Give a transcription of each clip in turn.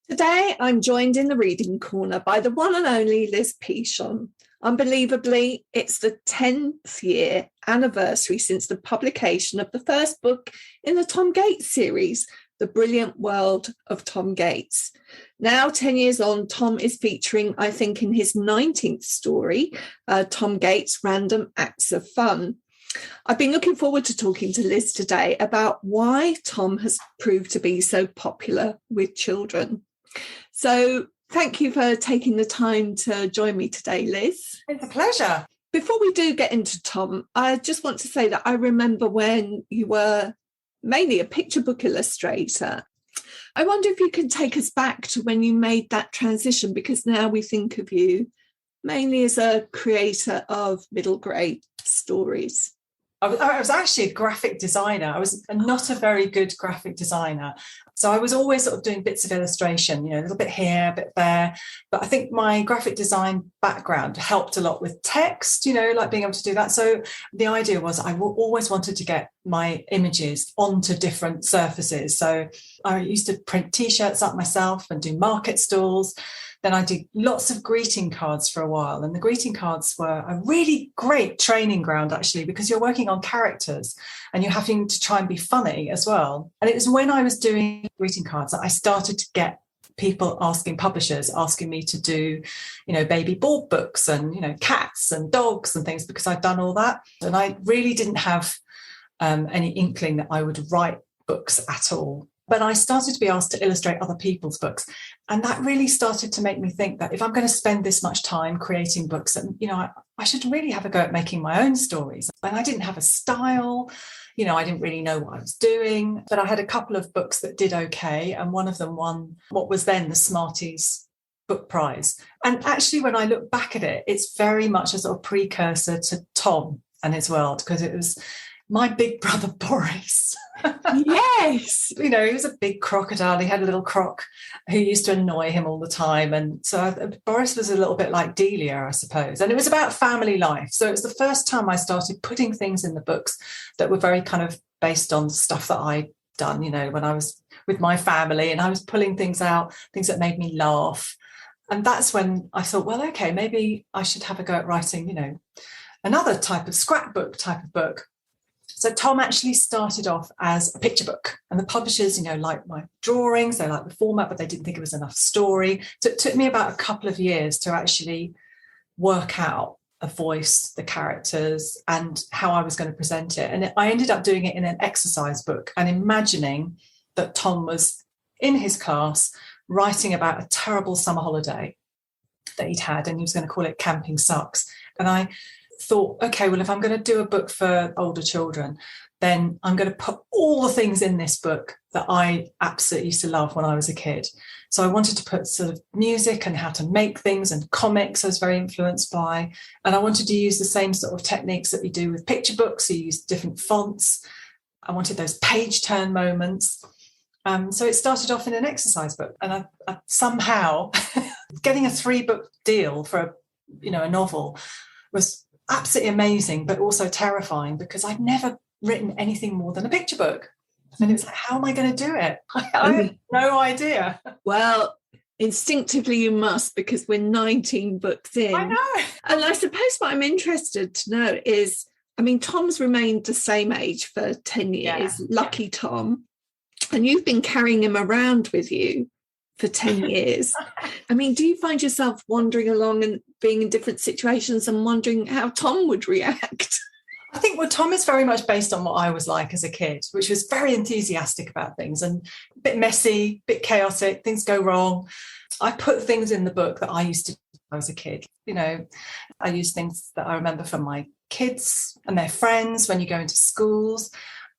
Today, I'm joined in the reading corner by the one and only Liz Pichon. Unbelievably, it's the 10th year anniversary since the publication of the first book in the Tom Gates series, The Brilliant World of Tom Gates. Now, 10 years on, Tom is featuring, I think, in his 19th story, Tom Gates' Random Acts of Fun. I've been looking forward to talking to Liz today about why Tom has proved to be so popular with children. So thank you for taking the time to join me today, Liz. It's a pleasure. Before we do get into Tom, I just want to say that I remember when you were mainly a picture book illustrator. I wonder if you can take us back to when you made that transition, because now we think of you mainly as a creator of middle grade stories. I was actually a graphic designer. I was not a very good graphic designer. So I was always sort of doing bits of illustration, a little bit here, a bit there. But I think my graphic design background helped a lot with text, like being able to do that. So the idea was I always wanted to get my images onto different surfaces. So I used to print T-shirts up myself and do market stalls. Then I did lots of greeting cards for a while. And the greeting cards were a really great training ground, actually, because you're working on characters and you're having to try and be funny as well. And it was when I was doing greeting cards that I started to get publishers asking me to do, baby board books and, cats and dogs and things, because I'd done all that. And I really didn't have any inkling that I would write books at all. But I started to be asked to illustrate other people's books. And that really started to make me think that if I'm going to spend this much time creating books, I should really have a go at making my own stories. And I didn't have a style, I didn't really know what I was doing. But I had a couple of books that did okay. And one of them won what was then the Smarties Book Prize. And actually, when I look back at it, it's very much a sort of precursor to Tom and his world, because it was my big brother Boris. Yes. He was a big crocodile. He had a little croc who used to annoy him all the time. And so Boris was a little bit like Delia, I suppose. And it was about family life. So it was the first time I started putting things in the books that were very kind of based on stuff that I'd done, when I was with my family, and I was pulling things out, things that made me laugh. And that's when I thought, well, okay, maybe I should have a go at writing, another type of scrapbook type of book. So Tom actually started off as a picture book, and the publishers, liked my drawings, they liked the format, but they didn't think it was enough story. So it took me about a couple of years to actually work out a voice, the characters, and how I was going to present it. And I ended up doing it in an exercise book and imagining that Tom was in his class writing about a terrible summer holiday that he'd had, and he was going to call it Camping Sucks. And I thought, okay, well, if I'm going to do a book for older children, then I'm going to put all the things in this book that I absolutely used to love when I was a kid. So I wanted to put sort of music and how to make things, and comics I was very influenced by. And I wanted to use the same sort of techniques that we do with picture books. So you use different fonts. I wanted those page turn moments. So it started off in an exercise book. And I somehow getting a 3-book deal for a novel was absolutely amazing, but also terrifying, because I'd never written anything more than a picture book. And it's like, how am I going to do it? I had no idea. Well, instinctively you must, because we're 19 books in. I know. And I suppose what I'm interested to know is, Tom's remained the same age for 10 years, lucky Tom. And you've been carrying him around with you for 10 years. Do you find yourself wandering along and being in different situations and wondering how Tom would react? I think, Tom is very much based on what I was like as a kid, which was very enthusiastic about things and a bit messy, a bit chaotic, things go wrong. I put things in the book that I used to do when I was a kid. I use things that I remember from my kids and their friends when you go into schools.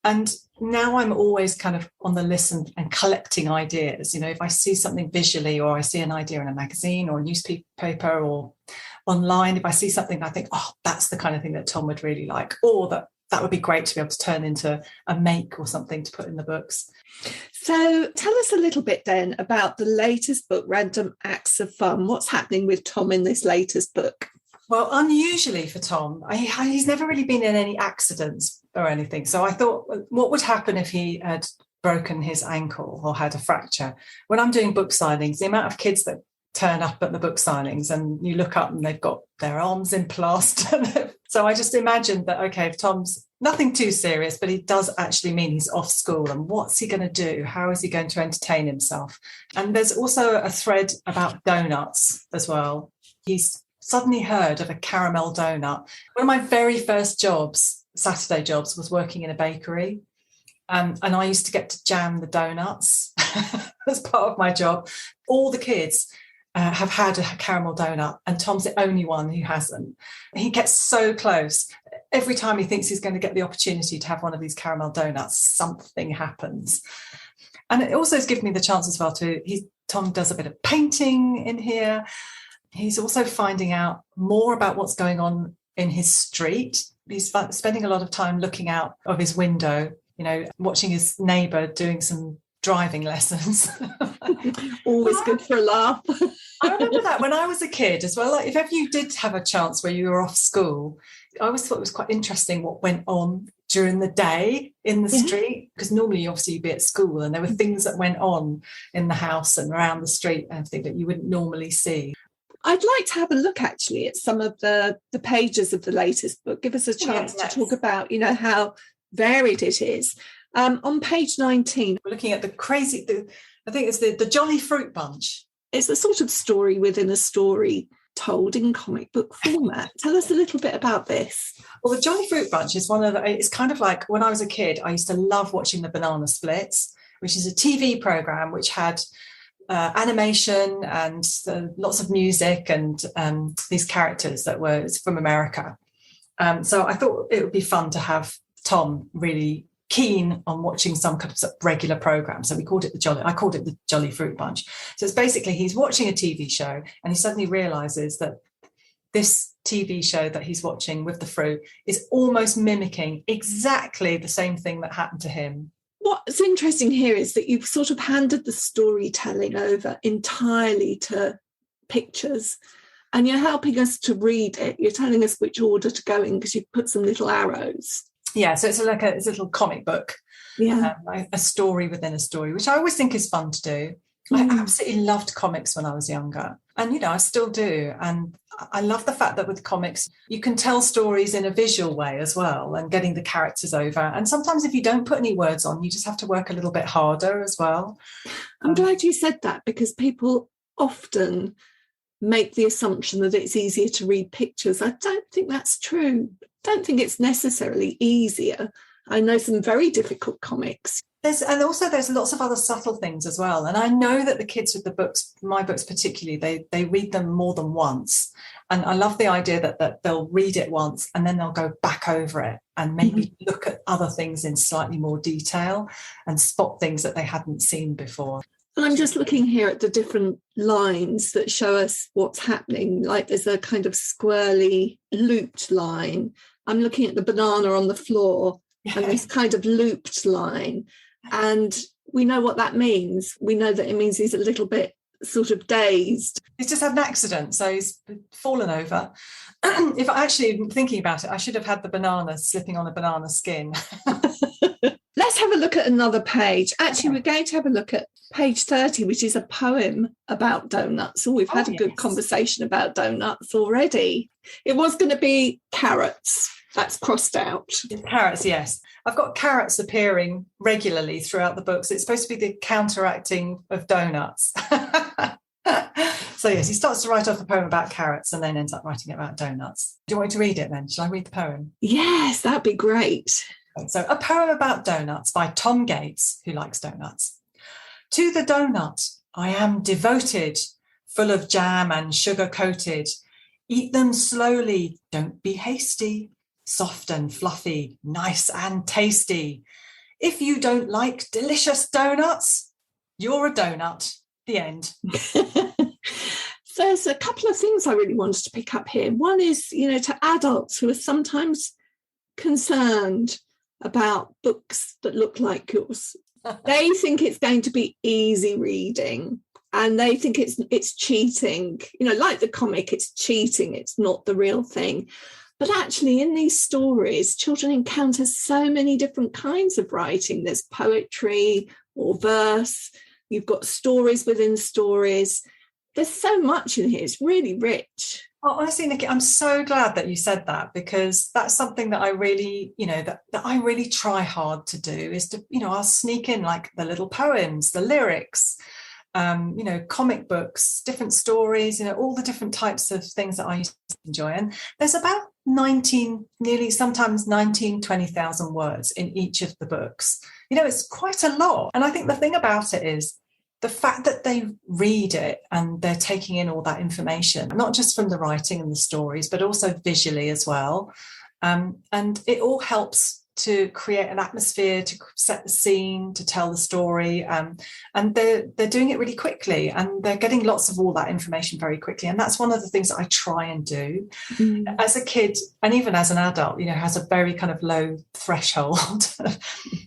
And now I'm always kind of on the listen and collecting ideas. If I see something visually, or I see an idea in a magazine or a newspaper or online, if I see something, I think, oh, that's the kind of thing that Tom would really like, or that would be great to be able to turn into a make or something to put in the books. So tell us a little bit then about the latest book, Random Acts of Fun. What's happening with Tom in this latest book? Well, unusually for Tom, he's never really been in any accidents or anything. So I thought, what would happen if he had broken his ankle or had a fracture. When I'm doing book signings, the amount of kids that turn up at the book signings and you look up and they've got their arms in plaster. So I just imagined that, okay, if Tom's nothing too serious, but he does actually mean he's off school, and what's he going to do? How is he going to entertain himself? And there's also a thread about donuts as well. He's suddenly heard of a caramel donut. One of my very first jobs, Saturday jobs, was working in a bakery. And I used to get to jam the donuts as part of my job. All the kids have had a caramel donut, and Tom's the only one who hasn't. He gets so close. Every time he thinks he's going to get the opportunity to have one of these caramel donuts, something happens. And it also has given me the chance as well Tom does a bit of painting in here. He's also finding out more about what's going on in his street. He's spending a lot of time looking out of his window, watching his neighbour doing some driving lessons. Always good for a laugh. I remember that when I was a kid as well. Like, if ever you did have a chance where you were off school, I always thought it was quite interesting what went on during the day in the street, because normally obviously you'd be at school and there were things that went on in the house and around the street and everything that you wouldn't normally see. I'd like to have a look actually at some of the pages of the latest book. Give us a chance to talk about, how varied it is. On page 19, we're looking at I think it's the Jolly Fruit Bunch. It's a sort of story within a story told in comic book format. Tell us a little bit about this. Well, the Jolly Fruit Bunch is it's kind of like when I was a kid, I used to love watching the Banana Splits, which is a TV program which had animation and lots of music and these characters that were from America. So I thought it would be fun to have Tom really keen on watching some kind of regular program. So I called it the Jolly Fruit Bunch. So it's basically he's watching a TV show and he suddenly realizes that this TV show that he's watching with the fruit is almost mimicking exactly the same thing that happened to him. What's interesting here is that you've sort of handed the storytelling over entirely to pictures, and you're helping us to read it. You're telling us which order to go in because you've put some little arrows. Yeah, so it's like a little comic book, a story within a story, which I always think is fun to do. I absolutely loved comics when I was younger, and I still do. And I love the fact that with comics you can tell stories in a visual way as well, and getting the characters over. And sometimes if you don't put any words on, you just have to work a little bit harder as well. I'm glad you said that, because people often make the assumption that it's easier to read pictures. I don't think that's true. I don't think it's necessarily easier. I know some very difficult comics. There's lots of other subtle things as well. And I know that the kids with the books, my books particularly, they read them more than once. And I love the idea that they'll read it once and then they'll go back over it and maybe look at other things in slightly more detail and spot things that they hadn't seen before. And I'm just looking here at the different lines that show us what's happening. Like there's a kind of squirrely looped line. I'm looking at the banana on the floor and this kind of looped line. And we know what that means. We know that it means he's a little bit sort of dazed. He's just had an accident, so he's fallen over. If I actually thinking about it, I should have had the banana slipping on a banana skin. Let's have a look at another page. Actually, we're going to have a look at page 30, which is a poem about donuts. So we've had a good conversation about donuts already. It was going to be carrots. That's crossed out. Carrots, yes. I've got carrots appearing regularly throughout the books. It's supposed to be the counteracting of donuts. So, yes, he starts to write off a poem about carrots and then ends up writing about donuts. Do you want me to read it then? Shall I read the poem? Yes, that'd be great. So, a poem about donuts by Tom Gates, who likes donuts. To the donut, I am devoted, full of jam and sugar coated. Eat them slowly, don't be hasty. Soft and fluffy, nice and tasty. If you don't like delicious donuts, you're a donut. The end. There's a couple of things I really wanted to pick up here. One is, to adults who are sometimes concerned about books that look like yours. They think it's going to be easy reading and they think it's cheating. Like the comic, it's cheating. It's not the real thing. But actually, in these stories, children encounter so many different kinds of writing. There's poetry or verse. You've got stories within stories. There's so much in here. It's really rich. Oh, honestly, Nikki, I'm so glad that you said that, because that's something that I really, that I really try hard to do, is to, I'll sneak in like the little poems, the lyrics, comic books, different stories, all the different types of things that I used to enjoy. And there's about 20,000 words in each of the books. It's quite a lot. And I think the thing about it is the fact that they read it and they're taking in all that information, not just from the writing and the stories, but also visually as well. And it all helps to create an atmosphere, to set the scene, to tell the story. And they're doing it really quickly, and they're getting lots of all that information very quickly. And that's one of the things that I try and do. As a kid, and even as an adult, has a very kind of low threshold.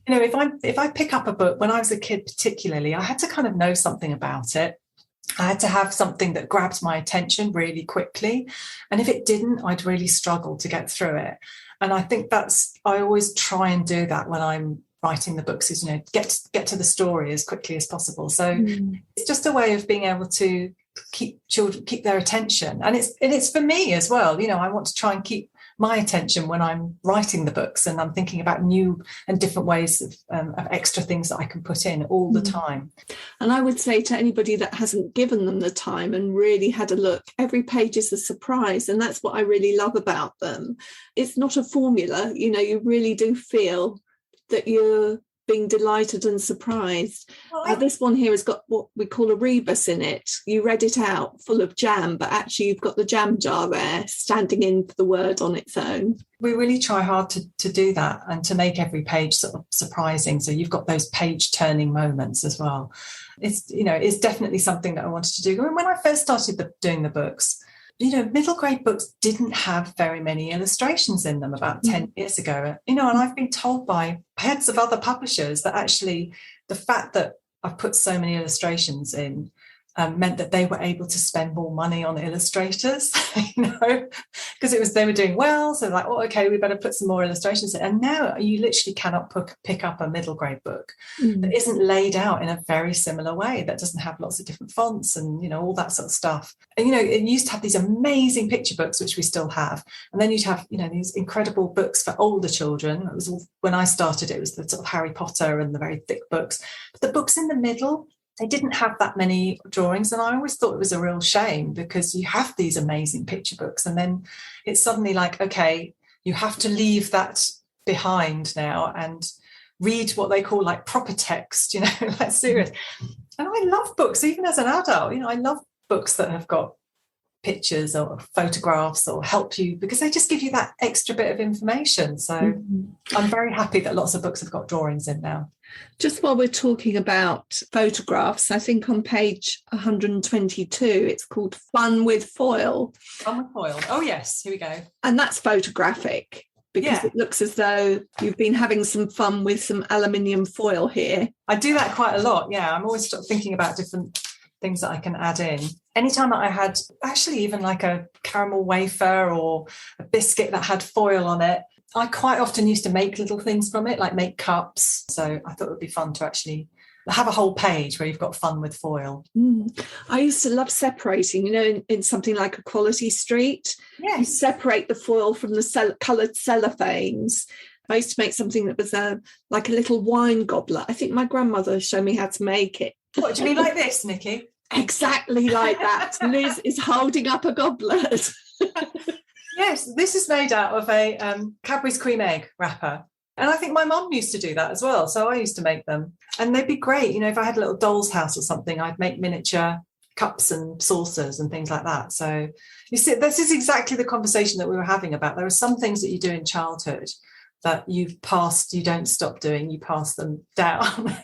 If I pick up a book, when I was a kid particularly, I had to kind of know something about it. I had to have something that grabbed my attention really quickly. And if it didn't, I'd really struggle to get through it. And I think I always try and do that when I'm writing the books, is, get to the story as quickly as possible. So it's just a way of being able to keep their attention. And it's for me as well. I want to try and keep my attention when I'm writing the books, and I'm thinking about new and different ways of extra things that I can put in all the time. And I would say to anybody that hasn't given them the time and really had a look, every page is a surprise, and that's what I really love about them. It's not a formula, you really do feel that you're being delighted and surprised. This one here has got what we call a rebus in it. You read it out full of jam, but actually you've got the jam jar there standing in for the word on its own. We really try hard to do that, and to make every page sort of surprising. So you've got those page turning moments as well. It's definitely something that I wanted to do. When I first started doing the books, middle grade books didn't have very many illustrations in them about 10 years ago. And I've been told by heads of other publishers that actually the fact that I've put so many illustrations in meant that they were able to spend more money on illustrators, because they were doing well. So like, okay, we better put some more illustrations in. And now you literally cannot pick up a middle grade book that isn't laid out in a very similar way, that doesn't have lots of different fonts and, all that sort of stuff. And, it used to have these amazing picture books, which we still have. And then you'd have, these incredible books for older children. It was all, when I started, it was the sort of Harry Potter and the very thick books. But the books in the middle, they didn't have that many drawings, and I always thought it was a real shame, because you have these amazing picture books, and then it's suddenly like, okay, you have to leave that behind now and read what they call like proper text, like serious. And I love books, even as an adult. I love books that have got pictures or photographs or help you, because they just give you that extra bit of information. So I'm very happy that lots of books have got drawings in now. Just while we're talking about photographs, I think on page 122, it's called Fun with Foil. Fun with Foil. Oh, yes. Here we go. And that's photographic, because it looks as though you've been having some fun with some aluminium foil here. I do that quite a lot. Yeah, I'm always thinking about different things that I can add in. Anytime I had actually even like a caramel wafer or a biscuit that had foil on it, I quite often used to make little things from it, like make cups. So I thought it would be fun to actually have a whole page where you've got fun with foil. I used to love separating, in something like a Quality Street. Yes. You separate the foil from the coloured cellophanes. I used to make something that was like a little wine goblet. I think my grandmother showed me how to make it. What, do you mean like this, Nikki? Exactly like that. Liz is holding up a goblet. Yes, this is made out of a Cadbury's cream egg wrapper. And I think my mum used to do that as well. So I used to make them. And they'd be great. If I had a little doll's house or something, I'd make miniature cups and saucers and things like that. So you see, this is exactly the conversation that we were having about. There are some things that you do in childhood that you don't stop doing, you pass them down.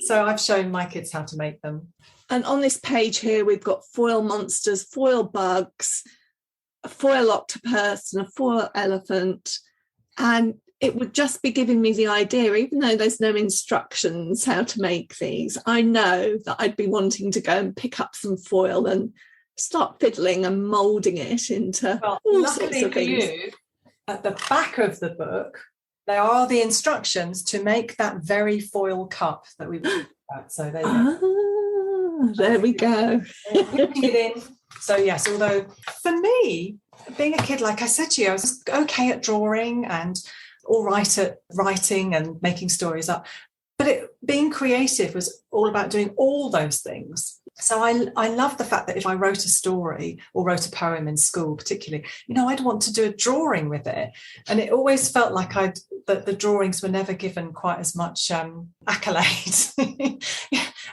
So I've shown my kids how to make them. And on this page here, we've got foil monsters, foil bugs, a foil octopus and a foil elephant. And it would just be giving me the idea, even though there's no instructions how to make these, I know that I'd be wanting to go and pick up some foil and start fiddling and moulding it into all sorts of things. You, at the back of the book, there are the instructions to make that very foil cup that we were talking about. So there you go. There we go. Whipping it in. So yes, although for me, being a kid, like I said to you, I was okay at drawing and all right at writing and making stories up. But being creative was all about doing all those things. So I love the fact that if I wrote a story or wrote a poem in school, particularly, I'd want to do a drawing with it. And it always felt like that the drawings were never given quite as much accolade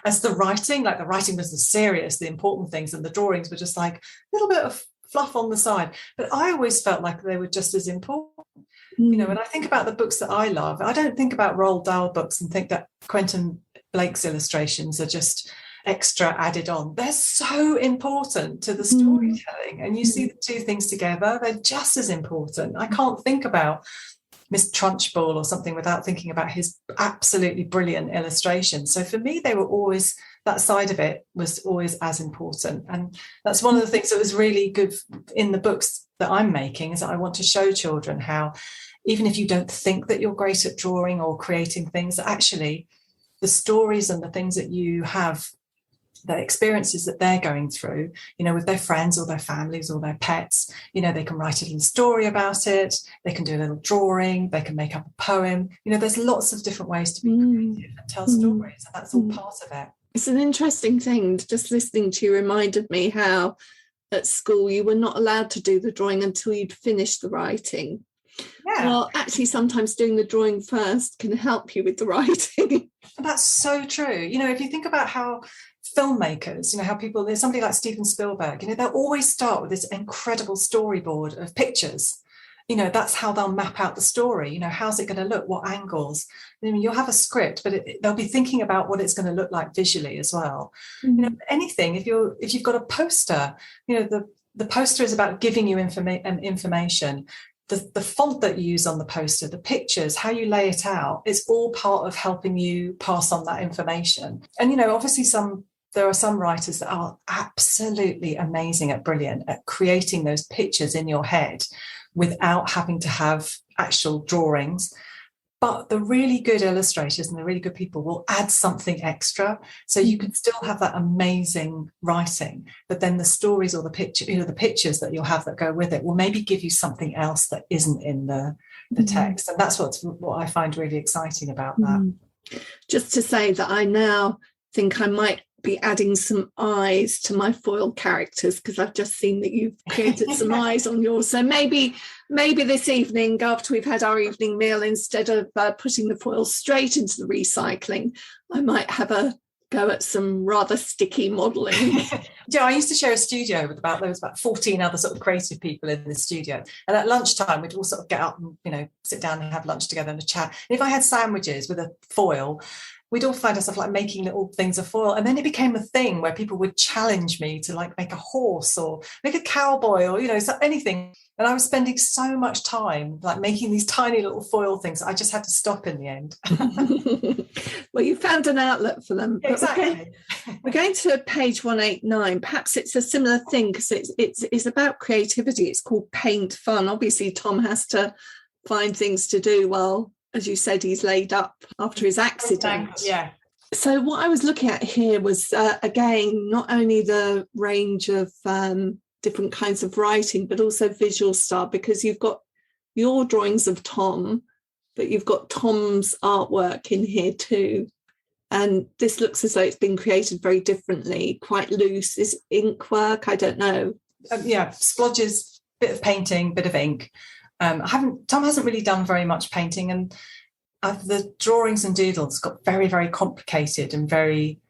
as the writing. Like the writing was the serious, the important things, and the drawings were just like a little bit of fluff on the side. But I always felt like they were just as important. When I think about the books that I love, I don't think about Roald Dahl books and think that Quentin Blake's illustrations are just extra added on. They're so important to the storytelling, and you see the two things together, they're just as important. I can't think about Miss Trunchbull or something without thinking about his absolutely brilliant illustrations. So for me, they were always, that side of it was always as important. And that's one of the things that was really good in the books that I'm making, is that I want to show children how, even if you don't think that you're great at drawing or creating things, that actually the stories and the things that you have, the experiences that they're going through, with their friends or their families or their pets, they can write a little story about it, they can do a little drawing, they can make up a poem. There's lots of different ways to be creative and tell stories, and that's all part of it. It's an interesting thing. Just listening to you reminded me how at school you were not allowed to do the drawing until you'd finished the writing. Yeah. Well, actually, sometimes doing the drawing first can help you with the writing. That's so true. If you think about how filmmakers, how people, there's somebody like Steven Spielberg, they'll always start with this incredible storyboard of pictures. That's how they'll map out the story. How's it going to look? What angles? You'll have a script, but they'll be thinking about what it's going to look like visually as well. Anything, if you've got a poster, the poster is about giving you information. The font that you use on the poster, the pictures, how you lay it out, it's all part of helping you pass on that information. And, obviously there are some writers that are absolutely amazing brilliant at creating those pictures in your head without having to have actual drawings. But the really good illustrators and the really good people will add something extra. So you can still have that amazing writing, but then the stories or the pictures that you'll have that go with it will maybe give you something else that isn't in the text. And that's what I find really exciting about that. Just to say that I now think I might be adding some eyes to my foil characters, because I've just seen that you've created some eyes on yours. So maybe this evening, after we've had our evening meal, instead of putting the foil straight into the recycling, I might have a go at some rather sticky modelling. I used to share a studio with there was about 14 other sort of creative people in the studio, and at lunchtime we'd all sort of get up and sit down and have lunch together and a chat. And if I had sandwiches with a foil, we'd all find ourselves like making little things of foil. And then it became a thing where people would challenge me to like make a horse or make a cowboy or, so anything. And I was spending so much time like making these tiny little foil things. I just had to stop in the end. Well, you found an outlet for them. Exactly. We're going to page 189. Perhaps it's a similar thing because it's about creativity. It's called Paint Fun. Obviously, Tom has to find things to do while, as you said, he's laid up after his accident. Yeah. So what I was looking at here was, again, not only the range of different kinds of writing, but also visual style, because you've got your drawings of Tom, but you've got Tom's artwork in here too. And this looks as though it's been created very differently, quite loose. Is ink work? I don't know. Splodges, bit of painting, bit of ink. Tom hasn't really done very much painting, and the drawings and doodles got very, very complicated and very,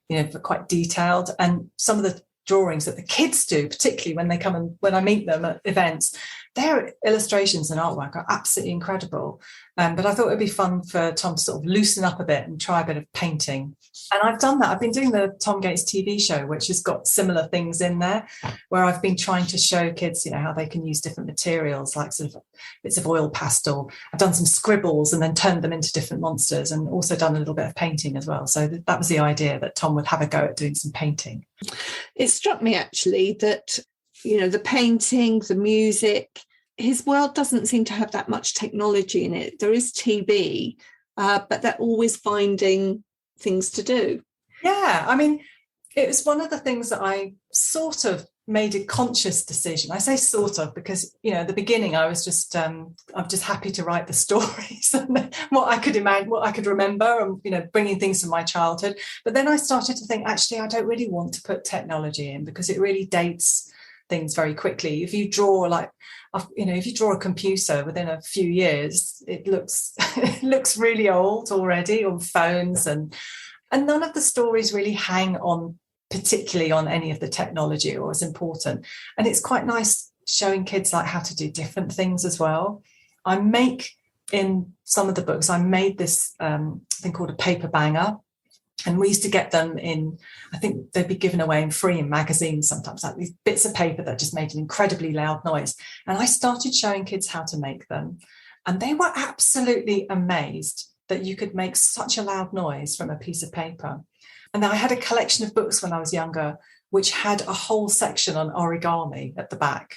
quite detailed. And some of the drawings that the kids do, particularly when they come and when I meet them at events, their illustrations and artwork are absolutely incredible. But I thought it'd be fun for Tom to sort of loosen up a bit and try a bit of painting. And I've done that. I've been doing the Tom Gates TV show, which has got similar things in there, where I've been trying to show kids, how they can use different materials, like sort of bits of oil pastel. I've done some scribbles and then turned them into different monsters, and also done a little bit of painting as well. So that was the idea, that Tom would have a go at doing some painting. It struck me actually that, the painting, the music, his world doesn't seem to have that much technology in it. There is TV, but they're always finding things to do. Yeah, I mean, it was one of the things that I sort of made a conscious decision. I say sort of because, at the beginning I was just, I'm just happy to write the stories and what I could imagine, what I could remember and, bringing things from my childhood. But then I started to think, actually, I don't really want to put technology in because it really dates things very quickly. If you draw if you draw a computer within a few years, it looks really old already on phones and none of the stories really hang on particularly on any of the technology or is important. And it's quite nice showing kids like how to do different things as well. In some of the books, I made this thing called a paper banger. And we used to get them in, I think they'd be given away in free in magazines sometimes, like these bits of paper that just made an incredibly loud noise. And I started showing kids how to make them. And they were absolutely amazed that you could make such a loud noise from a piece of paper. And I had a collection of books when I was younger, which had a whole section on origami at the back.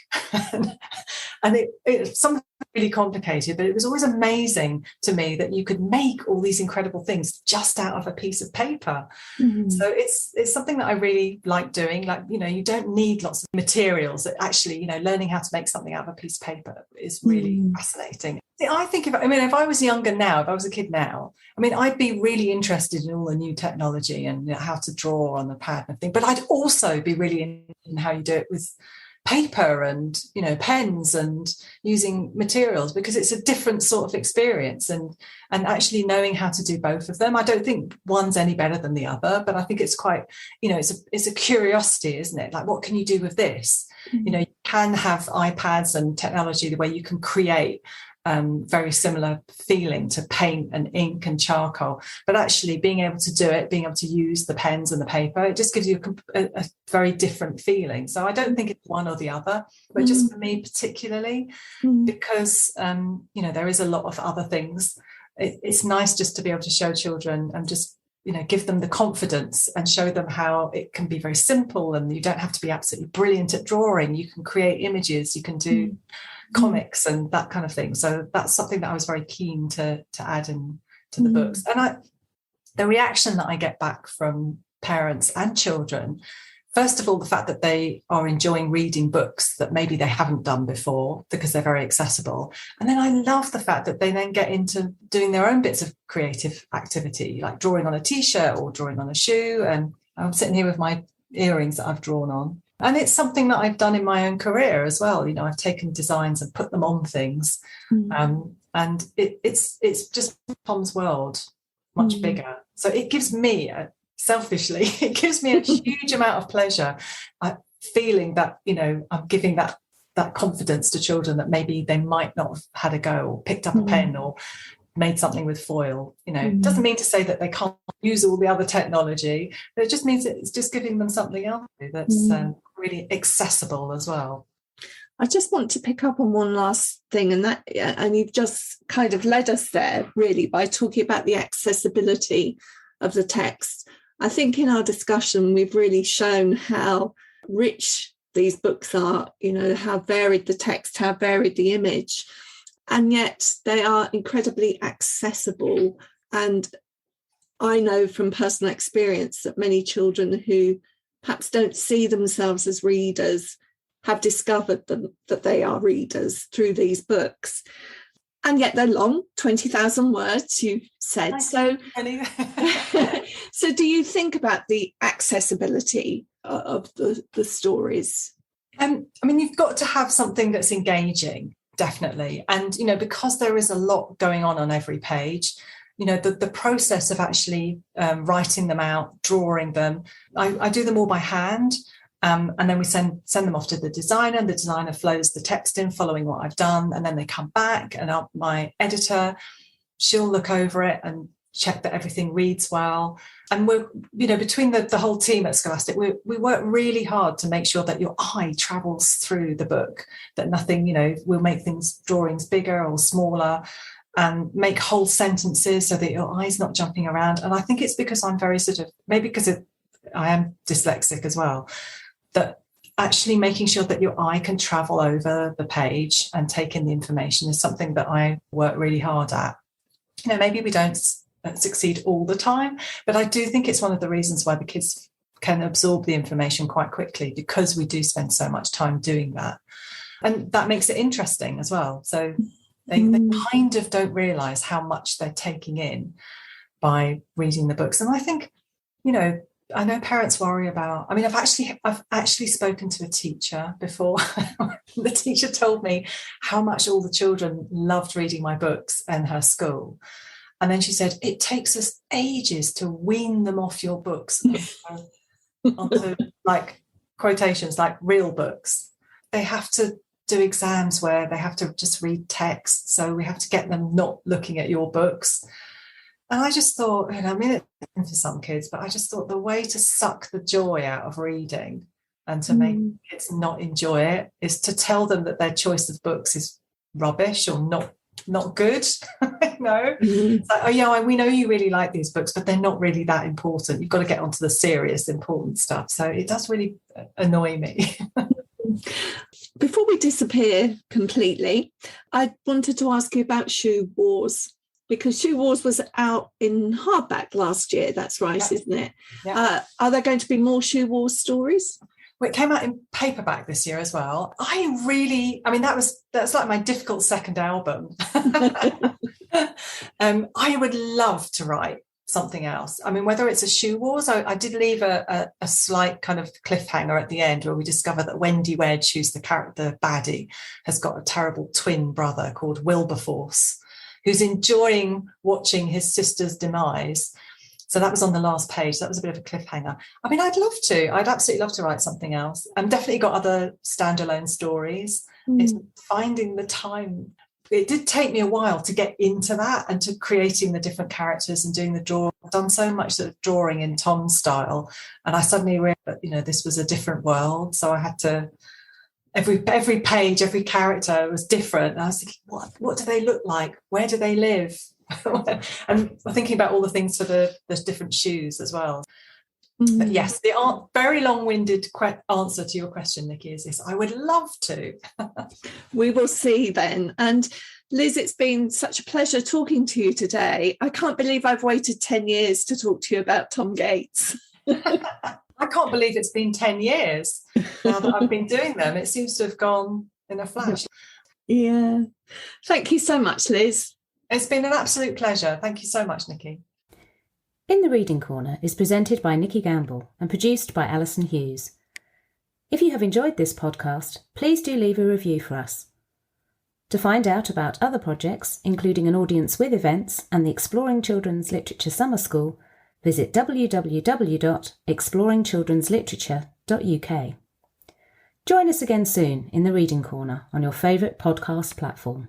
And it's something really complicated, but it was always amazing to me that you could make all these incredible things just out of a piece of paper. Mm-hmm. So it's something that I really like doing. Like, you don't need lots of materials. That actually, learning how to make something out of a piece of paper is really fascinating. I think if I was younger now, if I was a kid now, I'd be really interested in all the new technology and how to draw on the pad and thing. But I'd also be really interested in how you do it with paper and pens and using materials, because it's a different sort of experience and actually knowing how to do both of them. I don't think one's any better than the other, but I think it's quite, it's a curiosity, isn't it? Like, what can you do with this? Mm-hmm. You can have iPads and technology the way you can create very similar feeling to paint and ink and charcoal, but actually being able to do it, being able to use the pens and the paper, it just gives you a very different feeling. So I don't think it's one or the other, but just for me particularly, because there is a lot of other things. It's nice just to be able to show children and just give them the confidence and show them how it can be very simple, and you don't have to be absolutely brilliant at drawing. You can create images, you can do comics and that kind of thing. So that's something that I was very keen to add in to the books. And the reaction that I get back from parents and children, first of all, the fact that they are enjoying reading books that maybe they haven't done before because they're very accessible. And then I love the fact that they then get into doing their own bits of creative activity, like drawing on a T-shirt or drawing on a shoe. And I'm sitting here with my earrings that I've drawn on. And it's something that I've done in my own career as well. I've taken designs and put them on things. And it's just Tom's world much bigger. So it gives me, selfishly, it gives me a huge amount of pleasure feeling that, I'm giving that confidence to children that maybe they might not have had a go or picked up a pen or made something with foil. It doesn't mean to say that they can't use all the other technology, but it just means that it's just giving them something else that's really accessible as well. I just want to pick up on one last thing, and you've just kind of led us there really by talking about the accessibility of the text. I think in our discussion we've really shown how rich these books are, how varied the text, how varied the image, and yet they are incredibly accessible. And I know from personal experience that many children who perhaps don't see themselves as readers have discovered that they are readers through these books. And yet they're long, 20,000 words, you said. So do you think about the accessibility of the stories? You've got to have something that's engaging, definitely. And, because there is a lot going on every page, the process of actually writing them out, drawing them, I do them all by hand. And then we send them off to the designer, and the designer flows the text in following what I've done. And then they come back, and my editor, she'll look over it and check that everything reads well. And we're, between the whole team at Scholastic, we work really hard to make sure that your eye travels through the book, that nothing, we'll make drawings bigger or smaller, and make whole sentences so that your eye's not jumping around. And I think it's because I'm very maybe because I am dyslexic as well. that actually making sure that your eye can travel over the page and take in the information is something that I work really hard at. Maybe we don't succeed all the time, but I do think it's one of the reasons why the kids can absorb the information quite quickly, because we do spend so much time doing that. And that makes it interesting as well. So they kind of don't realise how much they're taking in by reading the books. And I think, I know parents worry about, I've actually spoken to a teacher before. The teacher told me how much all the children loved reading my books in her school. And then she said, it takes us ages to wean them off your books onto like quotations, like real books. They have to do exams where they have to just read text. So we have to get them not looking at your books. And I just thought, it's for some kids, but I just thought the way to suck the joy out of reading and to make kids not enjoy it is to tell them that their choice of books is rubbish or not good. It's like, we know you really like these books, but they're not really that important. You've got to get onto the serious, important stuff. So it does really annoy me. Before we disappear completely, I wanted to ask you about Shoe Wars, because Shoe Wars was out in hardback last year. That's right, isn't it? Yeah. Are there going to be more Shoe Wars stories? Well, it came out in paperback this year as well. That's like my difficult second album. I would love to write something else. Whether it's a Shoe Wars, I did leave a slight kind of cliffhanger at the end where we discover that Wendy Wedge, who's the baddie, has got a terrible twin brother called Wilberforce, who's enjoying watching his sister's demise. So that was on the last page. That was a bit of a cliffhanger. I'd love to. I'd absolutely love to write something else. I've definitely got other standalone stories. It's finding the time. It did take me a while to get into that and to creating the different characters and doing the drawing. I've done so much sort of drawing in Tom's style, and I suddenly realized that, this was a different world. So I had to, every page, every character was different. And I was thinking, what do they look like? Where do they live? And thinking about all the things for the different shoes as well. But yes, the very long-winded answer to your question, Nikki, is this: I would love to. We will see then. And Liz, it's been such a pleasure talking to you today. I can't believe I've waited 10 years to talk to you about Tom Gates. I can't believe it's been 10 years now that I've been doing them. It seems to have gone in a flash. Yeah. Thank you so much, Liz. It's been an absolute pleasure. Thank you so much, Nikki. In the Reading Corner is presented by Nikki Gamble and produced by Alison Hughes. If you have enjoyed this podcast, please do leave a review for us. To find out about other projects, including an audience with events and the Exploring Children's Literature Summer School, visit www.exploringchildrensliterature.uk. Join us again soon in the Reading Corner on your favourite podcast platform.